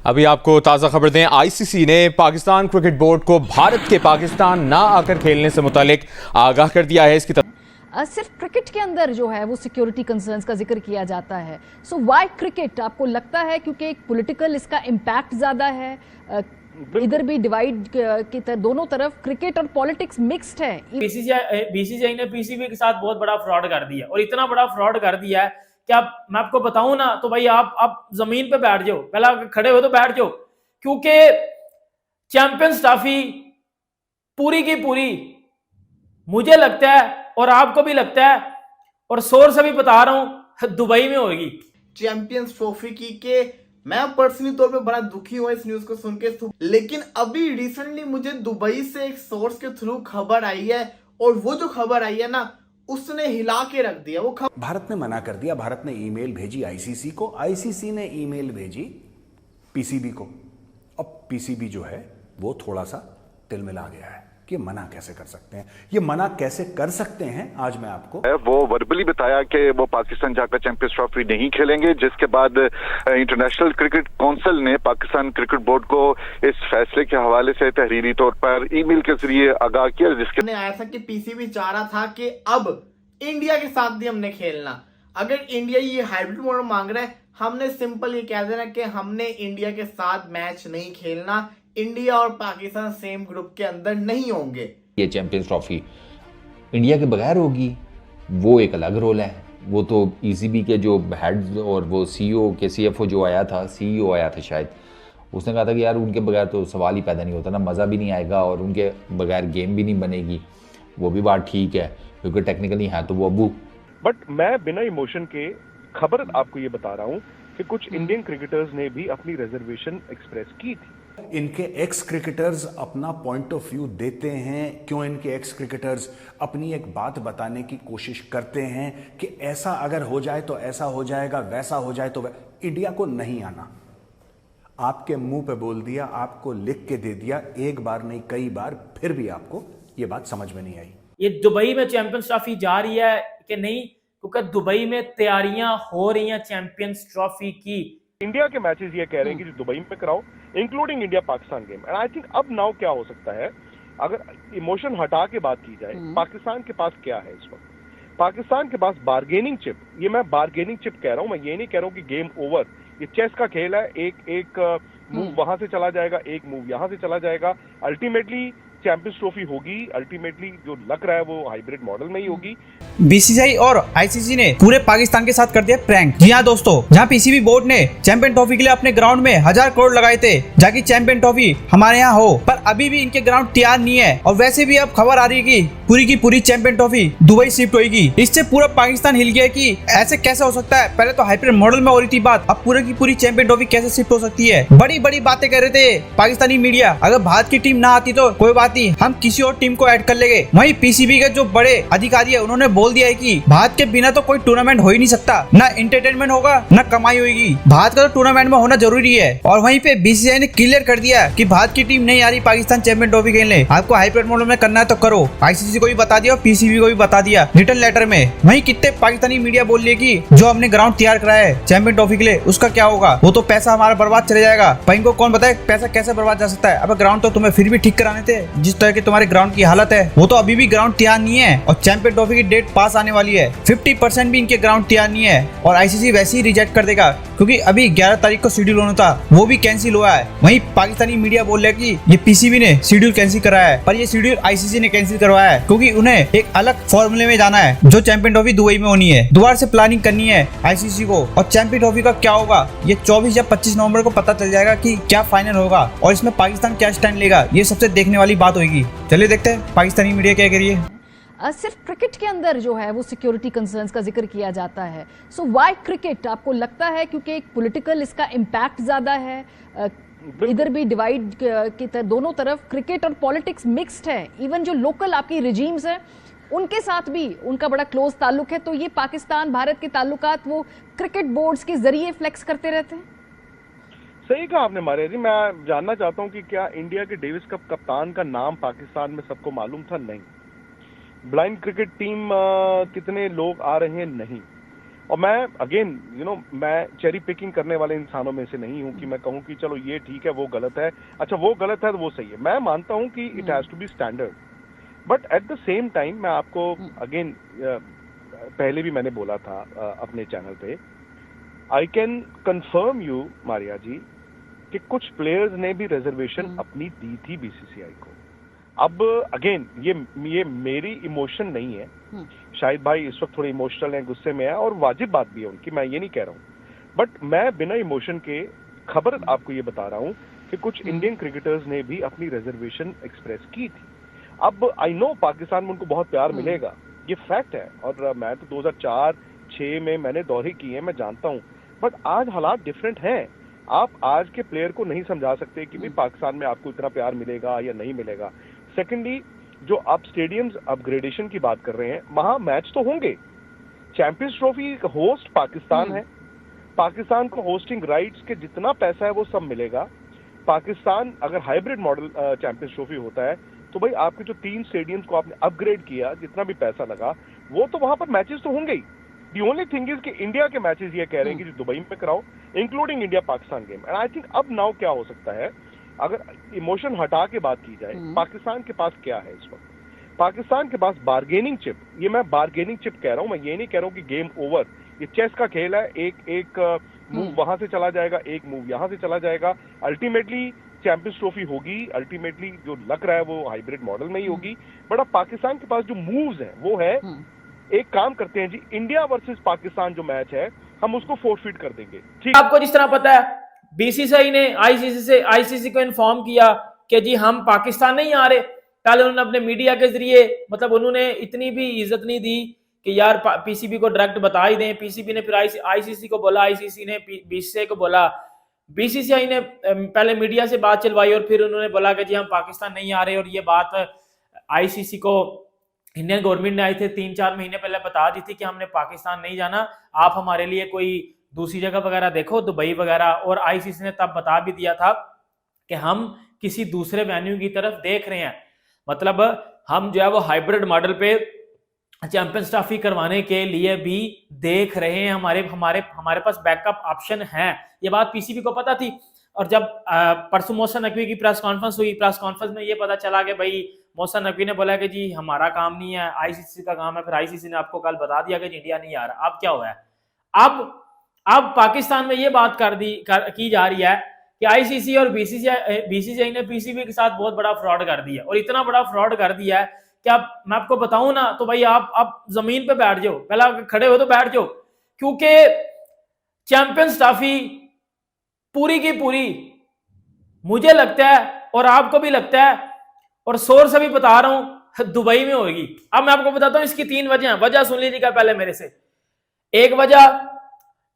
अभी आपको ताज़ा खबर दें, आईसीसी ने पाकिस्तान क्रिकेट बोर्ड को भारत के पाकिस्तान ना आकर खेलने से मुतालिक आगाह कर दिया है। इसकी सिर्फ क्रिकेट के अंदर जो है वो सिक्योरिटी कंसर्न्स का जिक्र किया जाता है। सो व्हाई क्रिकेट आपको लगता है क्योंकि एक पॉलिटिकल इसका इम्पैक्ट ज्यादा है, इधर भी डिवाइड की दोनों तरफ क्रिकेट और पॉलिटिक्स मिक्स्ड है। बीसीसीआई ने पीसीबी के साथ बहुत बड़ा फ्रॉड कर दिया और इतना बड़ा फ्रॉड कर दिया है कि आप, मैं आपको बताऊं ना तो भाई आप जमीन पे बैठ जाओ, पहले आप खड़े हो तो बैठ जाओ, क्योंकि चैंपियंस ट्रॉफी पूरी की पूरी मुझे लगता है और आपको भी लगता है और सोर्स से भी बता रहा हूं दुबई में होगी चैंपियंस ट्रॉफी की के मैं पर्सनली तौर पे बड़ा दुखी हुआ इस न्यूज को सुन के। लेकिन अभी रिसेंटली मुझे दुबई से एक सोर्स के थ्रू खबर आई है और वो जो खबर आई है ना उसने हिला के रख दिया। वो भारत ने मना कर दिया। भारत ने ईमेल भेजी आईसीसी को, आईसीसी ने ईमेल भेजी पीसीबी को। अब पीसीबी जो है वो थोड़ा सा तिलमिला गया है कि मना कैसे कर सकते हैं, ये मना कैसे कर सकते हैं। आज मैं आपको वो वर्बली बताया कि वो पाकिस्तान जाकर चैंपियंस ट्रॉफी नहीं खेलेंगे, जिसके बाद इंटरनेशनल क्रिकेट काउंसिल ने पाकिस्तान क्रिकेट बोर्ड को इस फैसले के हवाले से तहरीरी तौर पर ईमेल के जरिए आगाह किया, जिसके आया था कि पीसीबी चाह रहा था कि अब इंडिया के साथ भी हमने खेलना। अगर इंडिया ये हाइब्रिड मॉडल मांग रहा है, हमने सिंपल ये कह देना कि हमने इंडिया के साथ मैच नहीं खेलना, इंडिया और पाकिस्तान सेम ग्रुप के अंदर नहीं होंगे। ये चैंपियंस ट्रॉफी इंडिया के बगैर होगी, वो एक अलग रोल है। वो तो ईसीबी के जो हेड और वो सीईओ के सीएफओ जो आया था, सीईओ आया था शायद, उसने कहा था कि यार उनके बगैर तो सवाल ही पैदा नहीं होता ना, मज़ा भी नहीं आएगा और उनके बगैर गेम भी नहीं बनेगी। वो भी बात ठीक है क्योंकि टेक्निकली है तो वो अबू। बट मैं बिना इमोशन के खबर आपको ये बता रहा हूँ कि कुछ इंडियन क्रिकेटर्स ने भी अपनी रिजर्वेशन एक्सप्रेस की थी। इनके एक्स क्रिकेटर्स अपना पॉइंट ऑफ व्यू देते हैं। क्यों इनके एक्स क्रिकेटर्स अपनी एक बात बताने की कोशिश करते हैं कि ऐसा अगर हो जाए तो ऐसा हो जाएगा, वैसा हो जाए तो इंडिया को नहीं आना। आपके मुंह पे बोल दिया, आपको लिख के दे दिया, एक बार नहीं कई बार, फिर भी आपको ये बात समझ में नहीं आई। ये दुबई में चैंपियंस ट्रॉफी जा रही है कि नहीं, क्योंकि दुबई में तैयारियां हो रही हैं चैंपियंस ट्रॉफी की। इंडिया के मैचेस ये कह रहे हैं कि जो दुबई में कराओ, including India Pakistan game. And I think अब नाउ क्या हो सकता है, अगर इमोशन हटा के बात की जाए, पाकिस्तान के पास क्या है इस वक्त? पाकिस्तान के पास बार्गेनिंग चिप, ये मैं बार्गेनिंग चिप कह रहा हूं, मैं ये नहीं कह रहा हूं कि गेम ओवर। ये चेस का खेल है, एक मूव वहां से चला जाएगा, एक मूव यहां से चला जाएगा। अल्टीमेटली चैंपियंस ट्रॉफी होगी, अल्टीमेटली जो लग रहा है वो हाइब्रिड मॉडल में ही होगी। बीसीसीआई और आईसीसी ने पूरे पाकिस्तान के साथ कर दिया प्रैंक। जी हाँ दोस्तों, जहाँ पीसीबी बोर्ड ने चैंपियन ट्रॉफी के लिए अपने ग्राउंड में 1000 करोड़ लगाए थे जाकि चैंपियन ट्रॉफी हमारे यहाँ हो, पर अभी भी इनके ग्राउंड तैयार नहीं है। और वैसे भी अब खबर आ रही है कि पूरी की पूरी चैंपियन ट्रॉफी दुबई शिफ्ट होगी। इससे पूरा पाकिस्तान हिल गया कि ऐसे कैसे हो सकता है। पहले तो हाइब्रिड मॉडल में हो रही थी बात, अब पूरे की पूरी चैंपियन ट्रॉफी कैसे शिफ्ट हो सकती है। बड़ी बड़ी बातें कर रहे थे पाकिस्तानी मीडिया, अगर भारत की टीम ना आती तो कोई बात नहीं, हम किसी और टीम को ऐड कर लेंगे। वहीं पीसीबी के जो बड़े अधिकारी है उन्होंने बोल दिया है कि भारत के बिना तो कोई टूर्नामेंट हो ही नहीं सकता, ना एंटरटेनमेंट होगा ना कमाई होगी। भारत का तो टूर्नामेंट में होना जरूरी है। और वहीं पे बीसीसीआई ने क्लियर कर दिया कि भारत की टीम नहीं आ रही पाकिस्तान चैंपियन ट्रॉफी खेलने, आपको हाइब्रिड मॉडल में करना है तो करो। आईसीसी को भी बता दिया और पीसीबी को भी बता दिया रिटर्न लेटर में। वहीं कितने पाकिस्तानी मीडिया बोल रही है कि जो हमने ग्राउंड तैयार कराया है चैंपियन ट्रॉफी के लिए उसका क्या होगा, वो तो पैसा हमारा बर्बाद चले जाएगा। पर इनको कौन बताए पैसा कैसे बर्बाद जा सकता है। अब ग्राउंड तो तुम्हें फिर भी ठीक कराने थे, जिस तरह की तुम्हारे ग्राउंड की हालत है वो तो अभी भी ग्राउंड तैयार नहीं है। और चैंपियन ट्रॉफी की डेट पास आने वाली है, 50% भी इनके ग्राउंड तैयार नहीं है और आईसीसी वैसे ही रिजेक्ट कर देगा क्योंकि अभी 11 तारीख को शेड्यूल होना था, वो भी कैंसिल हुआ है। वहीं पाकिस्तानी मीडिया बोल रहा है कि ये पीसीबी ने शेड्यूल कैंसिल कराया है, पर ये शेड्यूल आईसीसी ने कैंसिल करवाया है क्योंकि उन्हें एक अलग फॉर्मूले में जाना है। जो चैंपियन ट्रॉफी दुबई में होनी है, दोबारा से प्लानिंग करनी है आईसीसी को। और चैंपियन ट्रॉफी का क्या होगा ये 24 या 25 नवंबर को पता चल जाएगा कि क्या फाइनल होगा और इसमें पाकिस्तान क्या स्टैंड लेगा, ये सबसे देखने वाली बात होगी। चलिए देखते हैं पाकिस्तानी मीडिया क्या करिए। सिर्फ क्रिकेट के अंदर जो है वो सिक्योरिटी कंसर्न्स का जिक्र किया जाता है। सो व्हाई क्रिकेट आपको लगता है क्योंकि एक पॉलिटिकल इसका इम्पैक्ट ज्यादा है, इधर भी डिवाइड की दोनों तरफ क्रिकेट और पॉलिटिक्स मिक्स्ड है। इवन जो लोकल आपकी रिजीम्स हैं उनके साथ भी उनका बड़ा क्लोज ताल्लुक है। तो ये पाकिस्तान भारत के ताल्लुकात वो क्रिकेट बोर्ड्स के जरिए फ्लेक्स करते रहते हैं। सही कहा आपने मारिया जी। मैं जानना चाहता हूं कि क्या इंडिया के डेविस कप कप्तान का नाम पाकिस्तान में सबको मालूम था? नहीं। ब्लाइंड क्रिकेट टीम कितने लोग आ रहे हैं? नहीं। और मैं अगेन मैं चेरी पिकिंग करने वाले इंसानों में से नहीं हूं कि मैं कहूं कि चलो ये ठीक है वो गलत है, अच्छा वो गलत है तो वो सही है। मैं मानता हूं कि it has to be standard, but at the same time मैं आपको अगेन पहले भी मैंने बोला था अपने चैनल पे, I can confirm you Maria ji कि कुछ प्लेयर्स ने भी रिजर्वेशन अपनी दी थी बीसीसीआई को। अब अगेन ये मेरी इमोशन नहीं है, शाहिद भाई इस वक्त थोड़े इमोशनल हैं, गुस्से में है, और वाजिब बात भी है उनकी, मैं ये नहीं कह रहा हूँ, बट मैं बिना इमोशन के खबर आपको ये बता रहा हूँ कि कुछ इंडियन क्रिकेटर्स ने भी अपनी रिजर्वेशन एक्सप्रेस की थी। अब आई नो पाकिस्तान में उनको बहुत प्यार मिलेगा, ये फैक्ट है, और मैं तो 2004-06 में मैंने दौरे किए हैं, मैं जानता हूँ, बट आज हालात डिफरेंट हैं। आप आज के प्लेयर को नहीं समझा सकते कि भाई पाकिस्तान में आपको इतना प्यार मिलेगा या नहीं मिलेगा। सेकेंडली, जो आप स्टेडियम्स अपग्रेडेशन की बात कर रहे हैं, वहां मैच तो होंगे। चैंपियंस ट्रॉफी होस्ट पाकिस्तान है, पाकिस्तान को होस्टिंग राइट्स के जितना पैसा है वो सब मिलेगा। पाकिस्तान अगर हाइब्रिड मॉडल चैंपियंस ट्रॉफी होता है तो भाई आपके जो 3 स्टेडियम्स को आपने अपग्रेड किया, जितना भी पैसा लगा, वो तो वहां पर मैचेस तो होंगे ही। दी ओनली थिंग इज कि इंडिया के मैचेस ये कह रहे हैं कि दुबई में कराओ, including India Pakistan game. And I think अब नाउ क्या हो सकता है, अगर इमोशन हटा के बात की जाए, पाकिस्तान के पास क्या है इस वक्त? पाकिस्तान के पास बार्गेनिंग चिप, ये मैं बार्गेनिंग चिप कह रहा हूं, मैं ये नहीं कह रहा हूं कि गेम ओवर। ये चेस का खेल है, एक मूव वहां से चला जाएगा, एक मूव यहां से चला जाएगा, अल्टीमेटली चैंपियंस ट्रॉफी होगी, अल्टीमेटली जो लग रहा है वो हाइब्रिड मॉडल में ही होगी। बट अब पाकिस्तान के पास जो मूव्स हैं वो है, एक काम करते हैं जी, इंडिया वर्सेस पाकिस्तान जो मैच है हम उसको फोरफिट कर देंगे, ठीक। आपको जिस तरह पता है बीसीसीआई ने आईसीसी को इन्फॉर्म किया कि जी हम पाकिस्तान नहीं आ रहे। पहले उन्होंने अपने मीडिया के जरिए, मतलब उन्होंने इतनी भी इज्जत नहीं दी कि यार पीसीबी को डायरेक्ट बता ही दें। पीसीबी ने फिर आईसीसी को बोला, आईसीसी ने बीसीसीआई को बोला, बीसीसीआई ने पहले मीडिया से बात चलवाई और फिर उन्होंने बोला कि जी हम पाकिस्तान नहीं आ रहे। और ये बात आईसीसी को इंडियन गवर्नमेंट ने आए थे 3-4 महीने पहले बता दी थी कि हमने पाकिस्तान नहीं जाना, आप हमारे लिए कोई दूसरी जगह वगैरह देखो, दुबई वगैरह। और आईसीसी ने तब बता भी दिया था कि हम किसी दूसरे वेन्यू की तरफ देख रहे हैं, मतलब हम जो है वो हाइब्रिड मॉडल पे चैंपियंस ट्रॉफी करवाने के लिए भी देख रहे हैं, हमारे पास बैकअप ऑप्शन है। ये बात पीसीबी को पता थी। और जब परसों मोहसिन नकवी की प्रेस कॉन्फ्रेंस हुई, प्रेस कॉन्फ्रेंस में ये पता चला कि भाई मोहसिन नकवी ने बोला कि जी हमारा काम नहीं है, आईसीसी का काम है। फिर आईसीसी ने आपको कल बता दिया कि इंडिया नहीं आ रहा। अब क्या हुआ है, अब पाकिस्तान में ये बात की जा रही है कि आईसीसी और बीसीसीआई ने पीसीबी के साथ बहुत बड़ा फ्रॉड कर दिया। और इतना बड़ा फ्रॉड कर दिया है कि मैं आपको बताऊं ना तो भाई आप जमीन पे बैठ जाओ, पहला खड़े हो तो बैठ जाओ, क्योंकि चैंपियंस ट्रॉफी पूरी की पूरी मुझे लगता है और आपको भी लगता है और सोर्स से भी बता रहा हूं दुबई में होगी। अब मैं आपको बताता हूं इसकी 3 वजह सुन लीजिएगा पहले मेरे से। एक वजह,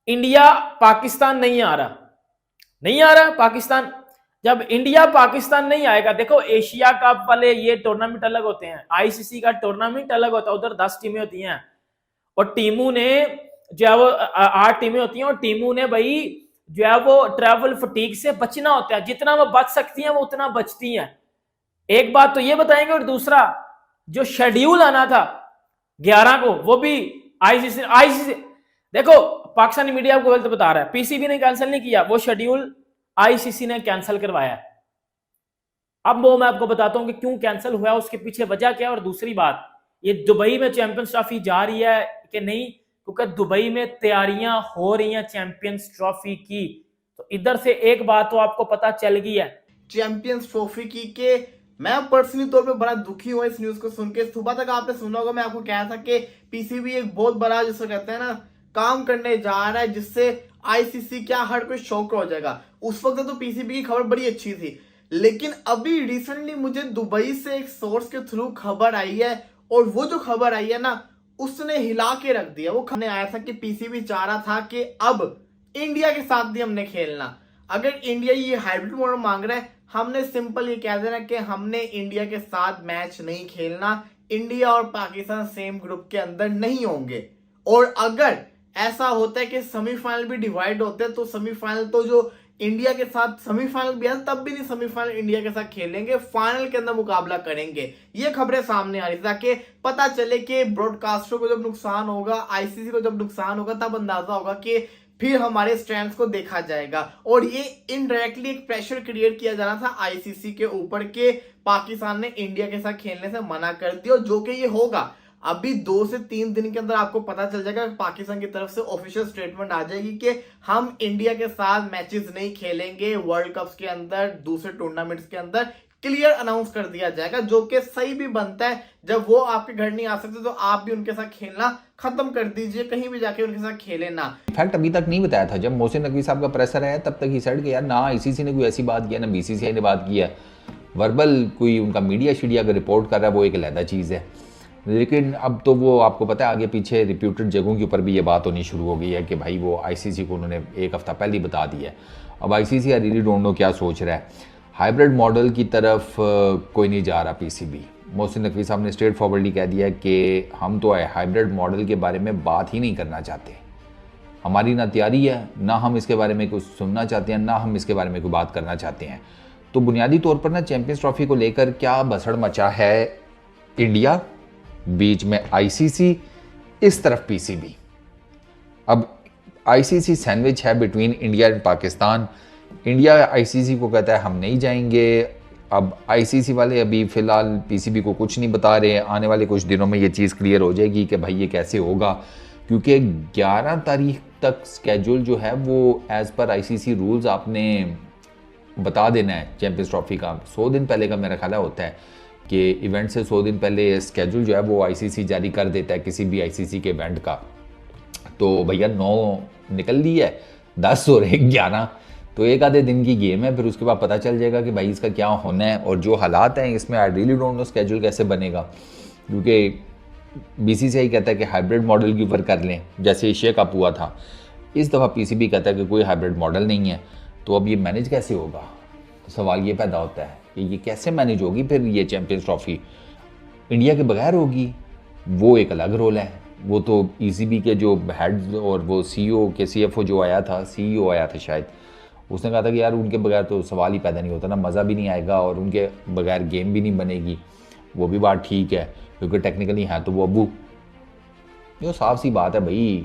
इंडिया पाकिस्तान नहीं आ रहा पाकिस्तान। जब इंडिया पाकिस्तान नहीं आएगा, देखो एशिया कप वाले ये टूर्नामेंट अलग होते हैं, आईसीसी का टूर्नामेंट अलग होता है, उधर 10 टीमें होती हैं और टीमों ने जो है वो 8 टीमें होती हैं और टीमों ने भाई जो है वो ट्रैवल फटीग से बचना होता है, जितना वो बच सकती हैं वो उतना बचती हैं। एक बात तो ये बताएंगे। और दूसरा, जो शेड्यूल आना था 11 को वो भी आईसीसी देखो पाकिस्तानी मीडिया को गलत बता रहा है, पीसीबी ने कैंसिल नहीं किया, वो शेड्यूल आईसीसी ने कैंसिल करवाया है। अब वो मैं आपको बताता हूं कि क्यों कैंसिल हुआ, उसके पीछे वजह क्या है। और दूसरी बात, ये दुबई में चैंपियंस ट्रॉफी जा रही है कि नहीं, क्योंकि दुबई में तैयारियां हो रही हैं चैंपियंस ट्रॉफी की। तो इधर से एक बात तो आपको पता चल गई है चैंपियंस ट्रॉफी की के मैं पर्सनली तौर पे बड़ा दुखी हुआ इस न्यूज को सुन के। सुबह तक आपने सुना होगा, मैं आपको कहा था कि पीसीबी एक बहुत बड़ा जिसको कहते हैं ना काम करने जा रहा है, जिससे आईसीसी क्या हर कोई शौक हो जाएगा। उस वक्त तो पीसीबी की खबर बड़ी अच्छी थी, लेकिन अभी रिसेंटली मुझे दुबई से एक सोर्स के थ्रू खबर आई है और वो जो खबर आई है ना उसने हिला के रख दिया। वो खबर आया था कि पीसीबी चाह रहा था कि अब इंडिया के साथ भी हमने खेलना। अगर इंडिया ये हाइब्रिड मॉडल मांग रहा है, हमने सिंपल ये कह देना कि हमने इंडिया के साथ मैच नहीं खेलना, इंडिया और पाकिस्तान सेम ग्रुप के अंदर नहीं होंगे। और अगर ऐसा होता है कि सेमीफाइनल भी डिवाइड होते हैं तो सेमीफाइनल तो जो इंडिया के साथ सेमीफाइनल भी है, तब भी नहीं सेमीफाइनल इंडिया के साथ खेलेंगे, फाइनल के अंदर मुकाबला करेंगे। ये खबरें सामने आ रही ताकि पता चले कि ब्रॉडकास्टर को जब नुकसान होगा, आईसीसी को जब नुकसान होगा, तब अंदाजा होगा कि फिर हमारे स्टैंड को देखा जाएगा। और ये इनडायरेक्टली एक प्रेशर क्रिएट किया जाना था आईसीसी के ऊपर के पाकिस्तान ने इंडिया के साथ खेलने से मना कर दिया, जो कि ये होगा। अभी 2 से 3 दिन के अंदर आपको पता चल जाएगा, पाकिस्तान की तरफ से ऑफिशियल स्टेटमेंट आ जाएगी कि हम इंडिया के साथ मैचेस नहीं खेलेंगे वर्ल्ड कप के अंदर, दूसरे टूर्नामेंट्स के अंदर क्लियर अनाउंस कर दिया जाएगा, जो कि सही भी बनता है। जब वो आपके घर नहीं आ सकते तो आप भी उनके साथ खेलना खत्म कर दीजिए, कहीं भी जाके उनके साथ खेले ना। इनफैक्ट अभी तक नहीं बताया था, जब मोहसिन नकवी साहब का प्रेशर आया तब तक ही सेट कि यार ना आईसीसी ने कोई ऐसी बात किया, ना बीसीसीआई ने बात किया। वर्बल कोई उनका मीडिया शीडिया अगर रिपोर्ट कर रहा है वो एक अलग चीज़ है, लेकिन अब तो वो आपको पता है आगे पीछे रिप्यूटेड जगहों के ऊपर भी ये बात होनी शुरू हो गई है कि भाई वो आईसीसी को उन्होंने एक हफ्ता पहले ही बता दिया है। अब ICC I really don't know क्या सोच रहा है। हाइब्रिड मॉडल की तरफ कोई नहीं जा रहा पीसीबी। मोहसिन नकवी साहब ने स्ट्रेट फॉरवर्डली कह दिया कि हम तो हाइब्रिड मॉडल के बारे में बात ही नहीं करना चाहते, हमारी ना तैयारी है, ना हम इसके बारे में कुछ सुनना चाहते हैं, ना हम इसके बारे में कोई बात करना चाहते हैं। तो बुनियादी तौर पर ना चैंपियंस ट्रॉफी को लेकर क्या भसड़ मचा है, इंडिया बीच में आईसीसी, इस तरफ पीसीबी। अब आईसीसी सैंडविच है between India and Pakistan. India ICC को कहता है हम नहीं जाएंगे। अब आईसीसी वाले अभी फ़िलहाल पीसीबी को कुछ नहीं बता रहे, आने वाले कुछ दिनों में ये चीज़ क्लियर हो जाएगी कि भाई ये कैसे होगा, क्योंकि 11 तारीख तक स्केड्यूल जो है वो एज़ पर आईसीसी रूल्स आपने बता देना है। चैंपियंस ट्रॉफी का 100 दिन पहले का मेरा ख्याल होता है कि इवेंट से 100 दिन पहले स्केड्यूल जो है वो आईसीसी जारी कर देता है किसी भी आईसीसी के इवेंट का। तो भैया 9 निकल ली है, 10 और 11, तो एक आधे दिन की गेम है, फिर उसके बाद पता चल जाएगा कि भाई इसका क्या होना है। और जो हालात हैं इसमें I really don't know schedule कैसे बनेगा, क्योंकि बीसीसीआई कहता है कि हाइब्रिड मॉडल के ऊपर कर लें जैसे एशिया कप हुआ था। इस दफ़ा पीसीबी कहता है कि कोई हाइब्रिड मॉडल नहीं है। तो अब ये मैनेज कैसे होगा, सवाल ये पैदा होता है कि ये कैसे मैनेज होगी। फिर ये चैंपियंस ट्रॉफी इंडिया के बगैर होगी, वो एक अलग रोल है। वो तो ईसीबी के जो हेड और वो सीईओ के सीएफओ जो आया था, सीईओ आया था शायद, उसने कहा था कि यार उनके बगैर तो सवाल ही पैदा नहीं होता ना, मज़ा भी नहीं आएगा और उनके बगैर गेम भी नहीं बनेगी। वो भी बात ठीक है, क्योंकि टेक्निकली है तो वो अबू, ये साफ सी बात है भाई,